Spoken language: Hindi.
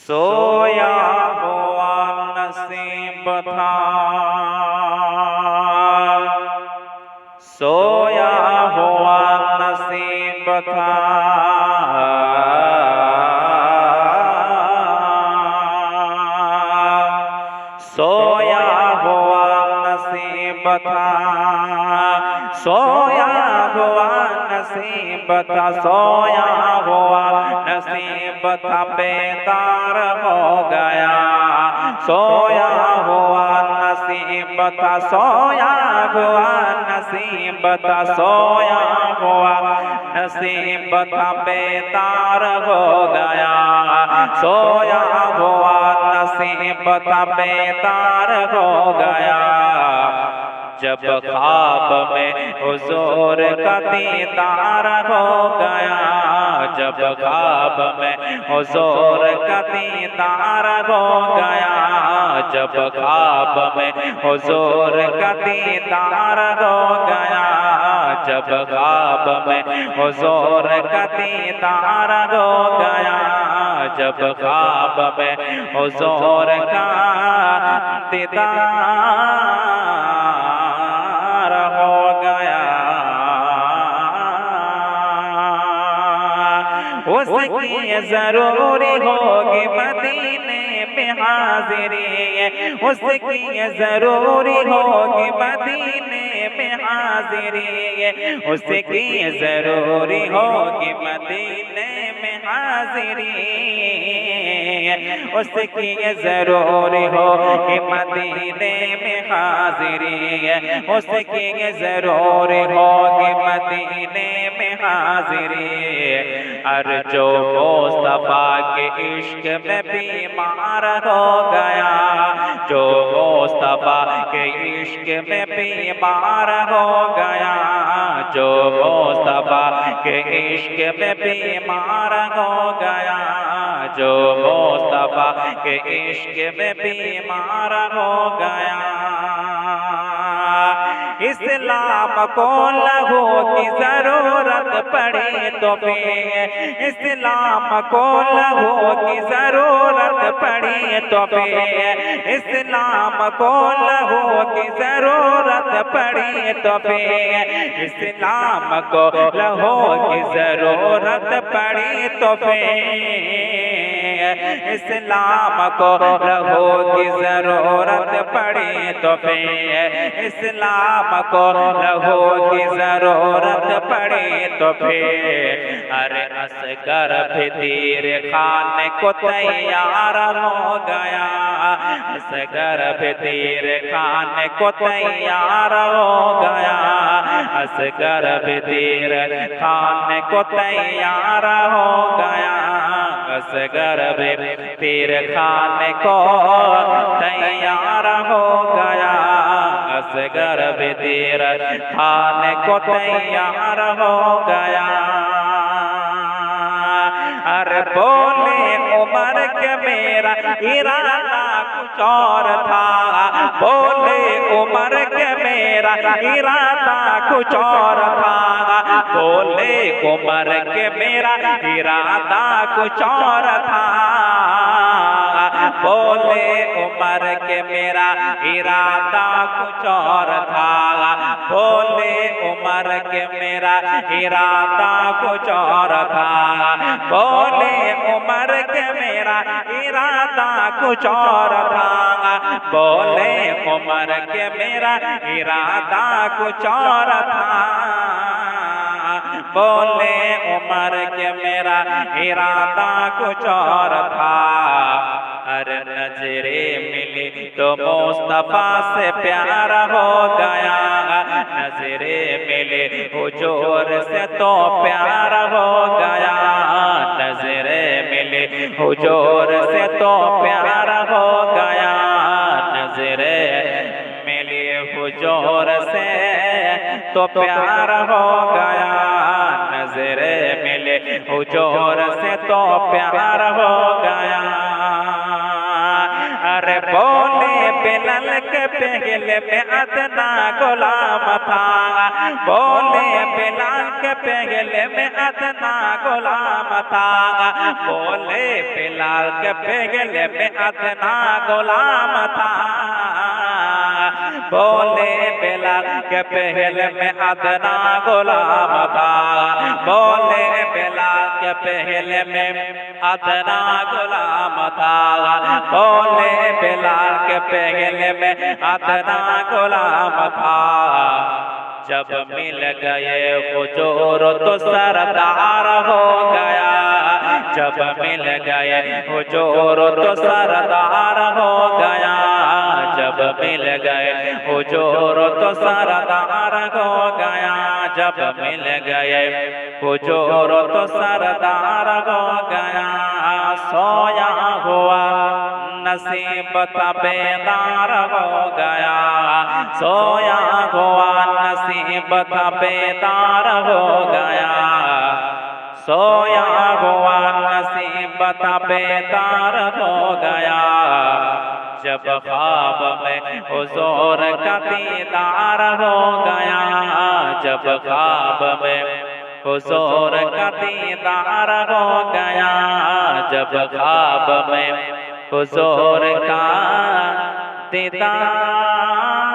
सोया हुआ नसीब था, सोया हुआ नसीब था, सोया हुआ नसीब था, सोया हुआ नसीब था, सोया हुआ नसीब था, बेदार हो गया। सोया हुआ नसीब था, सोया हुआ नसीब था, सोया हुआ नसीब था, बेदार हो गया। सोया हुआ नसीब था, बेदार हो गया। जब ख्वाब में हुजूर का दीदार हो गया, जब ख्वाब में हुजूर का दीदार हो गया, जब ख्वाब में हुजूर का दीदार हो गया, जब ख्वाब में हुजूर का दीदार हो गया, जब ख्वाब में हुजूर का दीदार हो गया, उसकी जरूरी होगी मदीने में हाजिरी, उसकी जरूरी होगी मदीने में हाजिरी, उसकी जरूरी होगी मदीने में हाजिरी, उसकी जरूरी होगी मदीने में हाजिरी, उसकी जरूरी होगी मदीने में हाजिरी। हर जो मुस्तफा के इश्क में बीमार हो गया, जो मुस्तफा के इश्क में बीमार हो गया, जो मुस्तफा के इश्क में बीमार हो गया, जो मुस्तफा के इश्क में बीमार हो गया। इस्लाम को लहू की जरूरत पड़ी तो फिर, इस्लाम को लहू की जरूरत पड़ी तो फिर, इस्लाम को लहू की जरूरत पड़ी तो फिर, इस्लाम को लहू की जरूरत पड़ी तो फिर, इस्लाम को लहू की जरूरत पड़ी तो फिर, इस्लाम को लहू की जरूरत पड़ी तो फिर, अरे असगर भी तीर खाने को तैयार हो गया, असगर भी तीर खाने को तैयार हो गया, असगर भी तीर खाने को तैयार हो गया, असगर भी तीर खाने को तैयार हो गया, असगर भी तीर खाने को तैयार हो गया। अरे बोले उमर के मेरा इरादा कुछ और था, बोले उमर के मेरा इरादा कुछ और था, बोले उमर के मेरा इरादा कुछ और था, बोले उमर के मेरा इरादा कुछ और था, बोले उमर के मेरा इरादा कुछ और था, बोले उमर के मेरा इरादा कुछ और था, बोले उमर के मेरा इरादा कुछ और था, बोले उमर के मेरा इरादा कुछ और था। अरे नजरे मिली तो मुस्तफा से प्यार हो गया, नजरे मिले हुजूर से तो प्यार हो गया, नजरे मिले हुजूर से तो प्यार हो गया, नजरे मिले हुजूर से तो प्यार हो गया, नजरे मिले हुजूर से तो प्यार हो गया। अरे बोले बिलाल के पहले में अदना गुलाम था, बोले बिलाल के पहले में अदना गुलाम था, बोले बिलाल के पहले में अदना गुलाम था, बोले बिलाल के पहले में अदना गुलाम था, बोले बिलाल के पहले में अदना गुलाम था, बोले बिलाल के पहले में अदना गुलाम था। जब मिल गए हुजूर तो सरदार हो गया, जब मिल गए हुजूर तो सरदार हो गया, जब मिल गए हुजूर तो सरदार हो गया, जब मिल गए हुजूर तो सरदार हो गया। सोया हुआ नसीब बेदार हो गया, सोया हुआ नसीब बेदार हो गया, सोया हुआ नसीब बेदार हो गया। जब ख्वाब में हुजूर का दीदार हो गया, जब ख्वाब में हुजूर का दीदार हो गया, जब ख्वाब में हुजूर का दीदार